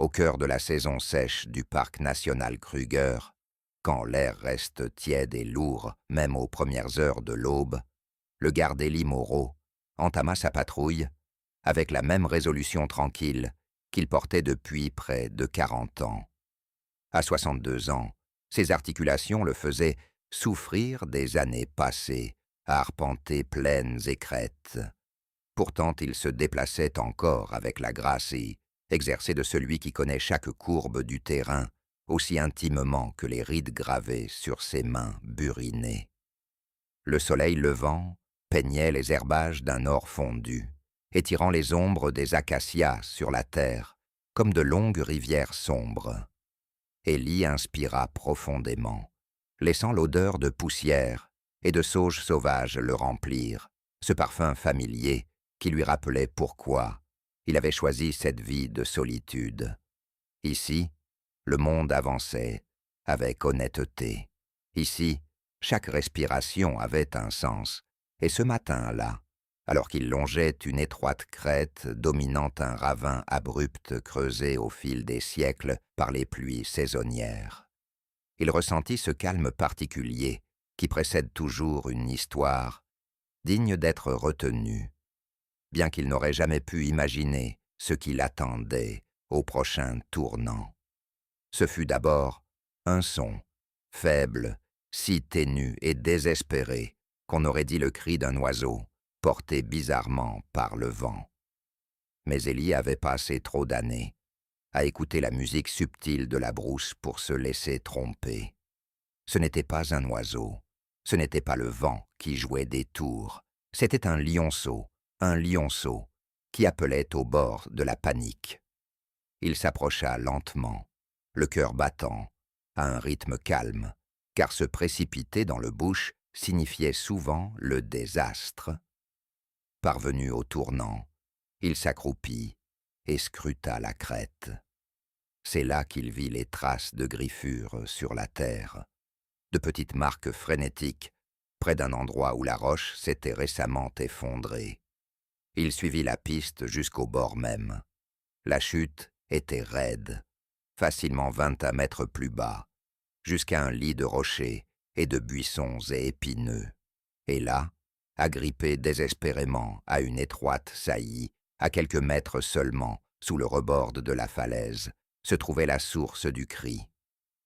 au cœur de la saison sèche du parc national Kruger, quand l'air reste tiède et lourd, même aux premières heures de l'aube, le garde Élie Moreau entama sa patrouille avec la même résolution tranquille qu'il portait depuis près de 40 ans. À 62 ans, ses articulations le faisaient souffrir des années passées à arpenter plaines et crêtes. Pourtant, il se déplaçait encore avec la grâce et exercée de celui qui connaît chaque courbe du terrain aussi intimement que les rides gravées sur ses mains burinées. Le soleil levant peignait les herbages d'un or fondu, étirant les ombres des acacias sur la terre comme de longues rivières sombres. Élie inspira profondément, laissant l'odeur de poussière et de sauge sauvage le remplir, ce parfum familier qui lui rappelait pourquoi il avait choisi cette vie de solitude. Ici, le monde avançait avec honnêteté. Ici, chaque respiration avait un sens, et ce matin-là, alors qu'il longeait une étroite crête dominant un ravin abrupt creusé au fil des siècles par les pluies saisonnières, il ressentit ce calme particulier qui précède toujours une histoire, digne d'être retenue, bien qu'il n'aurait jamais pu imaginer ce qui l'attendait au prochain tournant. Ce fut d'abord un son, faible, si ténu et désespéré qu'on aurait dit le cri d'un oiseau, porté bizarrement par le vent. Mais Élie avait passé trop d'années à écouter la musique subtile de la brousse pour se laisser tromper. Ce n'était pas un oiseau, ce n'était pas le vent qui jouait des tours, c'était un lionceau, qui appelait au bord de la panique. Il s'approcha lentement, le cœur battant, à un rythme calme, car se précipiter dans le bush signifiait souvent le désastre. Parvenu au tournant, il s'accroupit et scruta la crête. C'est là qu'il vit les traces de griffures sur la terre, de petites marques frénétiques, près d'un endroit où la roche s'était récemment effondrée. Il suivit la piste jusqu'au bord même. La chute était raide, facilement 20 mètres plus bas, jusqu'à un lit de rochers et de buissons et épineux. Et là, agrippé désespérément à une étroite saillie, à quelques mètres seulement, sous le rebord de la falaise, se trouvait la source du cri.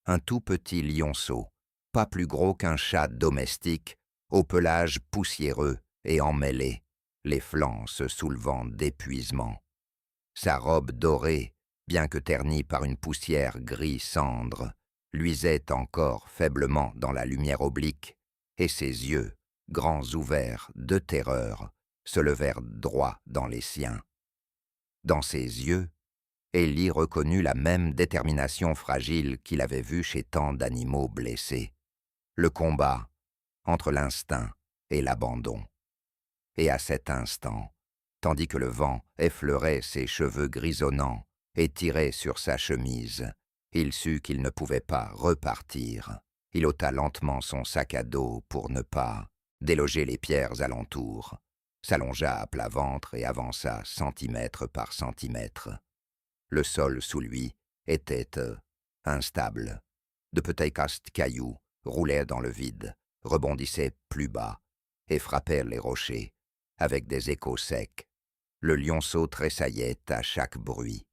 Un tout petit lionceau, pas plus gros qu'un chat domestique, au pelage poussiéreux et emmêlé, les flancs se soulevant d'épuisement. Sa robe dorée, bien que ternie par une poussière gris cendre, luisait encore faiblement dans la lumière oblique, et ses yeux, grands ouverts de terreur, se levèrent droit dans les siens. Dans ses yeux, Élie reconnut la même détermination fragile qu'il avait vue chez tant d'animaux blessés. Le combat entre l'instinct et l'abandon. Et à cet instant, tandis que le vent effleurait ses cheveux grisonnants et tirait sur sa chemise, il sut qu'il ne pouvait pas repartir. Il ôta lentement son sac à dos pour ne pas déloger les pierres alentour, s'allongea à plat ventre et avança centimètre par centimètre. Le sol sous lui était instable. De petits cailloux roulaient dans le vide, rebondissaient plus bas et frappaient les rochers avec des échos secs. Le lionceau tressaillait à chaque bruit.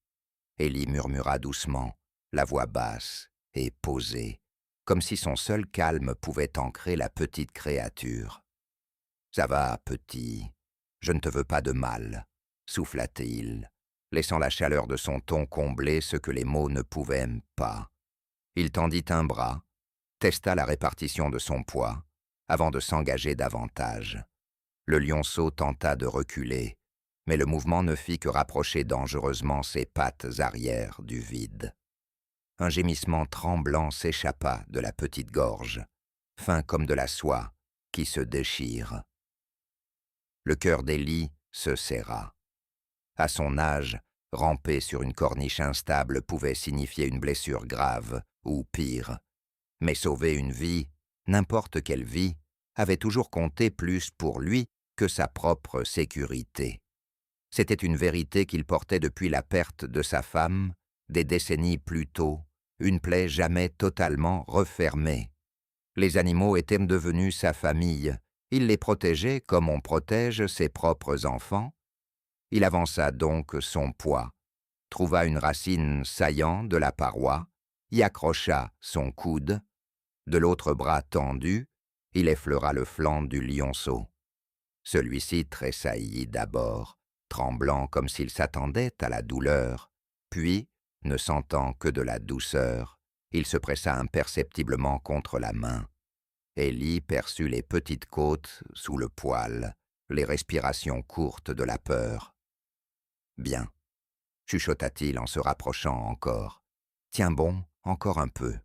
Élie murmura doucement, la voix basse et posée, comme si son seul calme pouvait ancrer la petite créature. « Ça va, petit, je ne te veux pas de mal, » souffla-t-il, laissant la chaleur de son ton combler ce que les mots ne pouvaient pas. Il tendit un bras, testa la répartition de son poids, avant de s'engager davantage. Le lionceau tenta de reculer, mais le mouvement ne fit que rapprocher dangereusement ses pattes arrière du vide. Un gémissement tremblant s'échappa de la petite gorge, fin comme de la soie qui se déchire. Le cœur d'Élie se serra. À son âge, ramper sur une corniche instable pouvait signifier une blessure grave ou pire. Mais sauver une vie, n'importe quelle vie, avait toujours compté plus pour lui que sa propre sécurité. C'était une vérité qu'il portait depuis la perte de sa femme Des décennies plus tôt, une plaie jamais totalement refermée. Les animaux étaient devenus sa famille. Il les protégeait comme on protège ses propres enfants. Il avança donc son poids, trouva une racine saillante de la paroi, y accrocha son coude. De l'autre bras tendu, il effleura le flanc du lionceau. Celui-ci tressaillit d'abord, tremblant comme s'il s'attendait à la douleur, puis, ne sentant que de la douceur, il se pressa imperceptiblement contre la main. Élie perçut les petites côtes sous le poil, les respirations courtes de la peur. « Bien, » chuchota-t-il en se rapprochant encore. « Tiens bon, encore un peu. »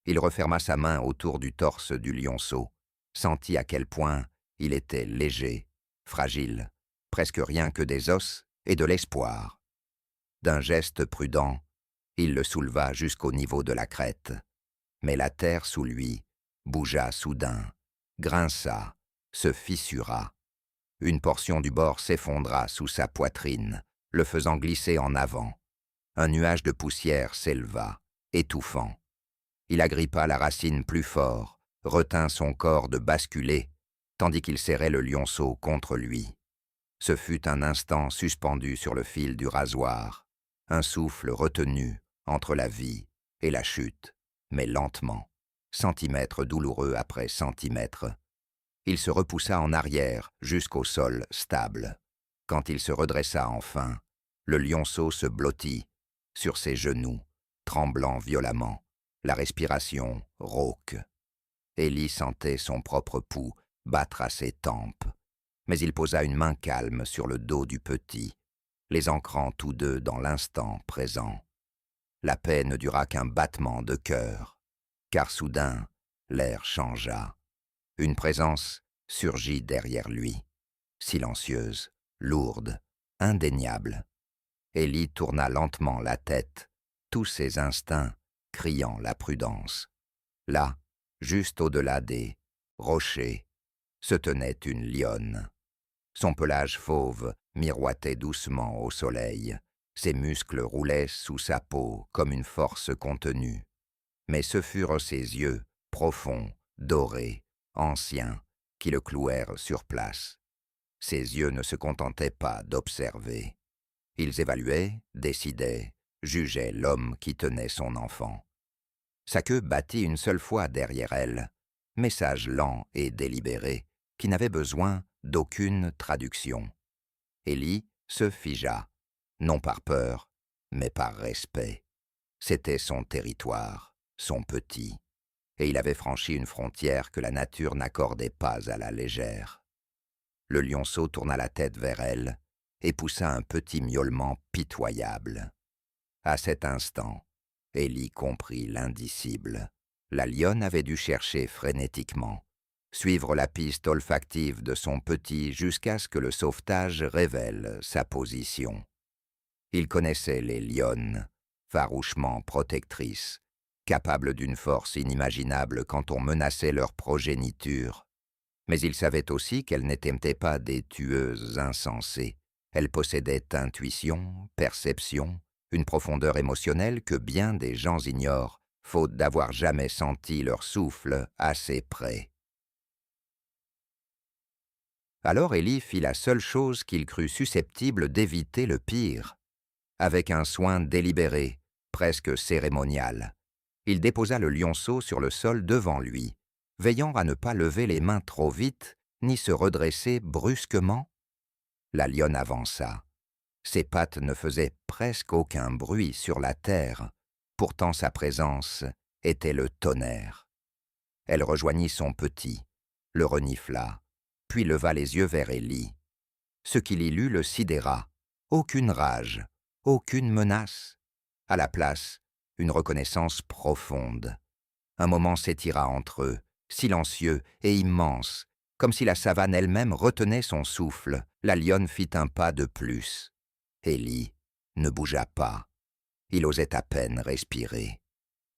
Il referma sa main autour du torse du lionceau, sentit à quel point il était léger, fragile, presque rien que des os et de l'espoir. D'un geste prudent, il le souleva jusqu'au niveau de la crête. Mais la terre sous lui bougea soudain, grinça, se fissura. Une portion du bord s'effondra sous sa poitrine, le faisant glisser en avant. Un nuage de poussière s'éleva, étouffant. Il agrippa la racine plus fort, retint son corps de basculer, tandis qu'il serrait le lionceau contre lui. Ce fut un instant suspendu sur le fil du rasoir, un souffle retenu entre la vie et la chute, mais lentement, centimètre douloureux après centimètre. Il se repoussa en arrière jusqu'au sol stable. Quand il se redressa enfin, le lionceau se blottit sur ses genoux, tremblant violemment, la respiration rauque. Élie sentait son propre pouls battre à ses tempes, mais il posa une main calme sur le dos du petit, les ancrant tous deux dans l'instant présent. La paix ne dura qu'un battement de cœur, car soudain, l'air changea. Une présence surgit derrière lui, silencieuse, lourde, indéniable. Élie tourna lentement la tête, tous ses instincts criant la prudence. Là, juste au-delà des rochers, se tenait une lionne. Son pelage fauve miroitait doucement au soleil. Ses muscles roulaient sous sa peau comme une force contenue. Mais ce furent ses yeux, profonds, dorés, anciens, qui le clouèrent sur place. Ses yeux ne se contentaient pas d'observer. Ils évaluaient, décidaient, jugeaient l'homme qui tenait son enfant. Sa queue battit une seule fois derrière elle, message lent et délibéré, qui n'avait besoin d'aucune traduction. Élie se figea, non par peur, mais par respect. C'était son territoire, son petit, et il avait franchi une frontière que la nature n'accordait pas à la légère. Le lionceau tourna la tête vers elle et poussa un petit miaulement pitoyable. À cet instant, Élie comprit l'indicible. La lionne avait dû chercher frénétiquement, suivre la piste olfactive de son petit jusqu'à ce que le sauvetage révèle sa position. Il connaissait les lionnes, farouchement protectrices, capables d'une force inimaginable quand on menaçait leur progéniture. Mais il savait aussi qu'elles n'étaient pas des tueuses insensées. Elles possédaient intuition, perception, une profondeur émotionnelle que bien des gens ignorent, faute d'avoir jamais senti leur souffle assez près. Alors Élie fit la seule chose qu'il crut susceptible d'éviter le pire. Avec un soin délibéré, presque cérémonial, il déposa le lionceau sur le sol devant lui, veillant à ne pas lever les mains trop vite, ni se redresser brusquement. La lionne avança. Ses pattes ne faisaient presque aucun bruit sur la terre, pourtant sa présence était le tonnerre. Elle rejoignit son petit, le renifla, puis leva les yeux vers Élie. Ce qu'il y lut le sidéra. Aucune rage, aucune menace. À la place, une reconnaissance profonde. Un moment s'étira entre eux, silencieux et immense, comme si la savane elle-même retenait son souffle. La lionne fit un pas de plus. Élie ne bougea pas. Il osait à peine respirer.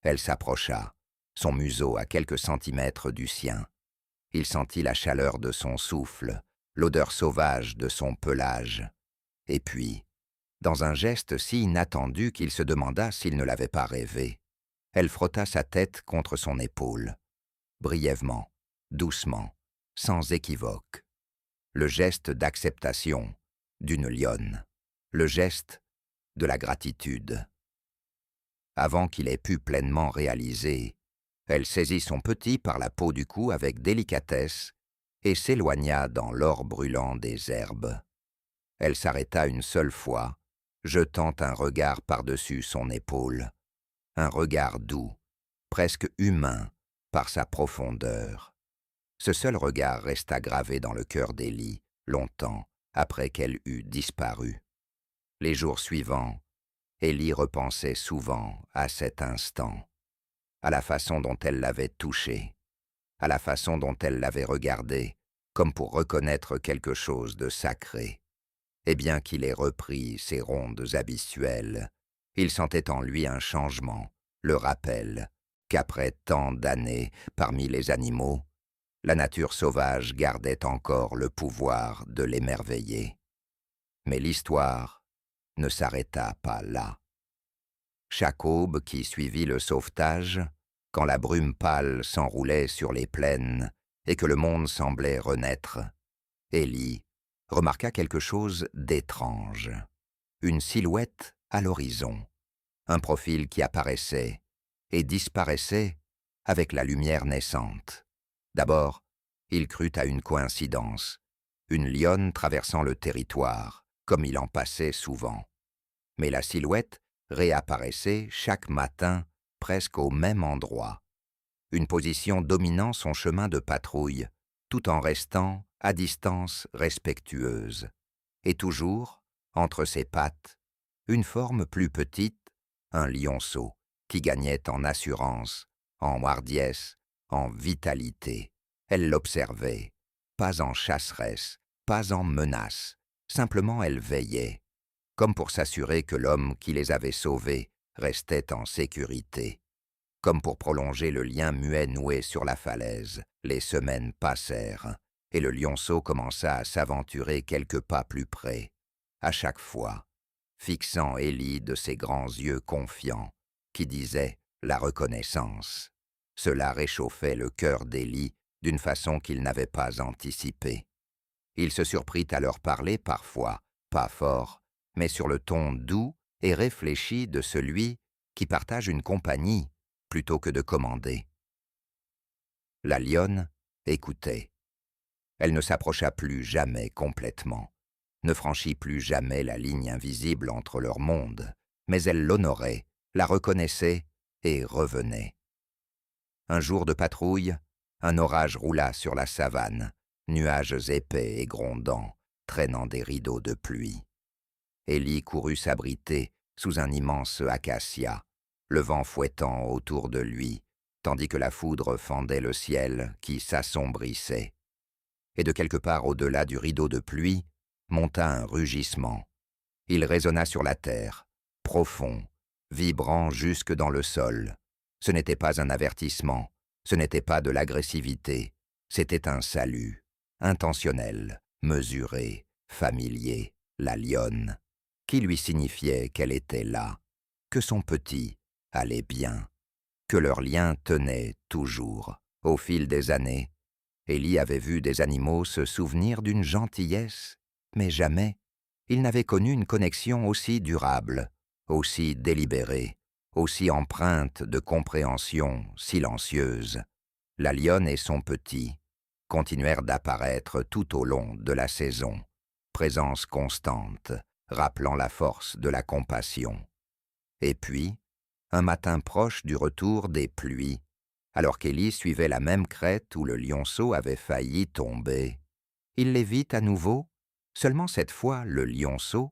Elle s'approcha, son museau à quelques centimètres du sien. Il sentit la chaleur de son souffle, l'odeur sauvage de son pelage. Et puis, Dans un geste si inattendu qu'il se demanda s'il ne l'avait pas rêvé, elle frotta sa tête contre son épaule, brièvement, doucement, sans équivoque. Le geste d'acceptation d'une lionne, le geste de la gratitude. Avant qu'il ait pu pleinement réaliser, elle saisit son petit par la peau du cou avec délicatesse et s'éloigna dans l'or brûlant des herbes. Elle s'arrêta une seule fois, jetant un regard par-dessus son épaule, un regard doux, presque humain par sa profondeur. Ce seul regard resta gravé dans le cœur d'Élie, longtemps après qu'elle eût disparu. Les jours suivants, Élie repensait souvent à cet instant, à la façon dont elle l'avait touché, à la façon dont elle l'avait regardé, comme pour reconnaître quelque chose de sacré. Et bien qu'il ait repris ses rondes habituelles, il sentait en lui un changement, le rappel qu'après tant d'années parmi les animaux, la nature sauvage gardait encore le pouvoir de l'émerveiller. Mais l'histoire ne s'arrêta pas là. Chaque aube qui suivit le sauvetage, quand la brume pâle s'enroulait sur les plaines et que le monde semblait renaître, Élie remarqua quelque chose d'étrange. Une silhouette à l'horizon, un profil qui apparaissait et disparaissait avec la lumière naissante. D'abord, il crut à une coïncidence, une lionne traversant le territoire, comme il en passait souvent. Mais la silhouette réapparaissait chaque matin presque au même endroit, une position dominant son chemin de patrouille, tout en restant à distance respectueuse. Et toujours, entre ses pattes, une forme plus petite, un lionceau, qui gagnait en assurance, en hardiesse, en vitalité. Elle l'observait, pas en chasseresse, pas en menace, simplement elle veillait, comme pour s'assurer que l'homme qui les avait sauvés restait en sécurité. Comme pour prolonger le lien muet noué sur la falaise, les semaines passèrent, et le lionceau commença à s'aventurer quelques pas plus près, à chaque fois, fixant Élie de ses grands yeux confiants, qui disaient la reconnaissance. Cela réchauffait le cœur d'Élie d'une façon qu'il n'avait pas anticipée. Il se surprit à leur parler parfois, pas fort, mais sur le ton doux et réfléchi de celui qui partage une compagnie plutôt que de commander. La lionne écoutait. Elle ne s'approcha plus jamais complètement, ne franchit plus jamais la ligne invisible entre leurs mondes, mais elle l'honorait, la reconnaissait et revenait. Un jour de patrouille, un orage roula sur la savane, nuages épais et grondants, traînant des rideaux de pluie. Élie courut s'abriter sous un immense acacia, le vent fouettant autour de lui, tandis que la foudre fendait le ciel qui s'assombrissait. Et de quelque part au-delà du rideau de pluie, monta un rugissement. Il résonna sur la terre, profond, vibrant jusque dans le sol. Ce n'était pas un avertissement, ce n'était pas de l'agressivité, c'était un salut, intentionnel, mesuré, familier, la lionne, qui lui signifiait qu'elle était là, que son petit allait bien, que leur lien tenait toujours. Au fil des années, Élie avait vu des animaux se souvenir d'une gentillesse, mais jamais il n'avait connu une connexion aussi durable, aussi délibérée, aussi empreinte de compréhension silencieuse. La lionne et son petit continuèrent d'apparaître tout au long de la saison, présence constante, rappelant la force de la compassion. Et puis, un matin proche du retour des pluies, alors qu'Élie suivait la même crête où le lionceau avait failli tomber, il les vit à nouveau, seulement cette fois le lionceau,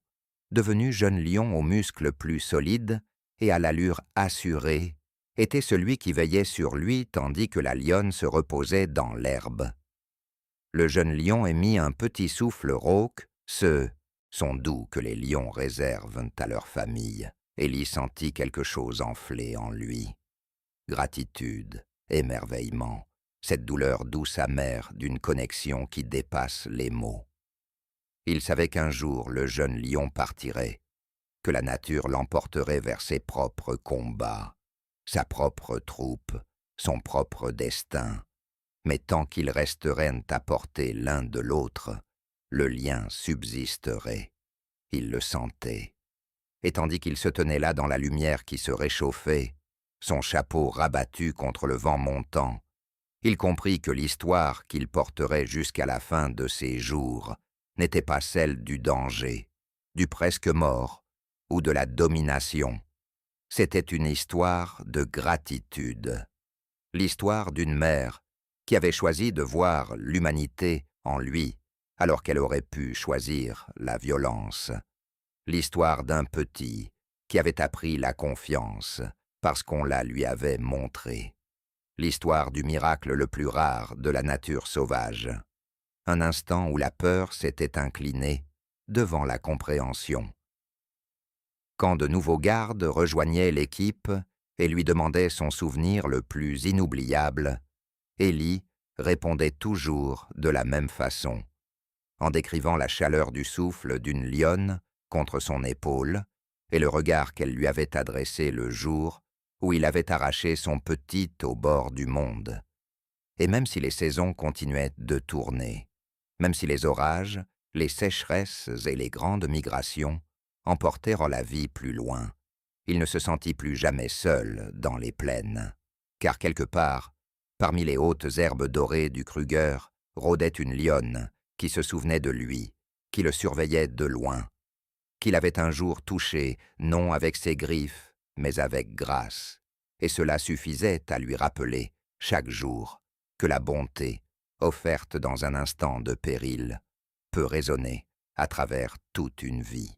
devenu jeune lion aux muscles plus solides et à l'allure assurée, était celui qui veillait sur lui tandis que la lionne se reposait dans l'herbe. Le jeune lion émit un petit souffle rauque, ceux sont doux que les lions réservent à leur famille. Élie sentit quelque chose enfler en lui. Gratitude, émerveillement, cette douleur douce amère d'une connexion qui dépasse les mots. Il savait qu'un jour le jeune lion partirait, que la nature l'emporterait vers ses propres combats, sa propre troupe, son propre destin. Mais tant qu'ils resteraient à portée l'un de l'autre, le lien subsisterait. Il le sentait. Et tandis qu'il se tenait là dans la lumière qui se réchauffait, son chapeau rabattu contre le vent montant, il comprit que l'histoire qu'il porterait jusqu'à la fin de ses jours n'était pas celle du danger, du presque mort ou de la domination. C'était une histoire de gratitude, l'histoire d'une mère qui avait choisi de voir l'humanité en lui alors qu'elle aurait pu choisir la violence, l'histoire d'un petit qui avait appris la confiance parce qu'on la lui avait montrée, l'histoire du miracle le plus rare de la nature sauvage, un instant où la peur s'était inclinée devant la compréhension. Quand de nouveaux gardes rejoignaient l'équipe et lui demandaient son souvenir le plus inoubliable, Ellie répondait toujours de la même façon, en décrivant la chaleur du souffle d'une lionne contre son épaule et le regard qu'elle lui avait adressé le jour où il avait arraché son petit au bord du monde. Et même si les saisons continuaient de tourner, même si les orages, les sécheresses et les grandes migrations emportèrent la vie plus loin, il ne se sentit plus jamais seul dans les plaines, car quelque part, parmi les hautes herbes dorées du Kruger, rôdait une lionne qui se souvenait de lui, qui le surveillait de loin, qu'il avait un jour touché, non avec ses griffes, mais avec grâce, et cela suffisait à lui rappeler, chaque jour, que la bonté, offerte dans un instant de péril, peut résonner à travers toute une vie.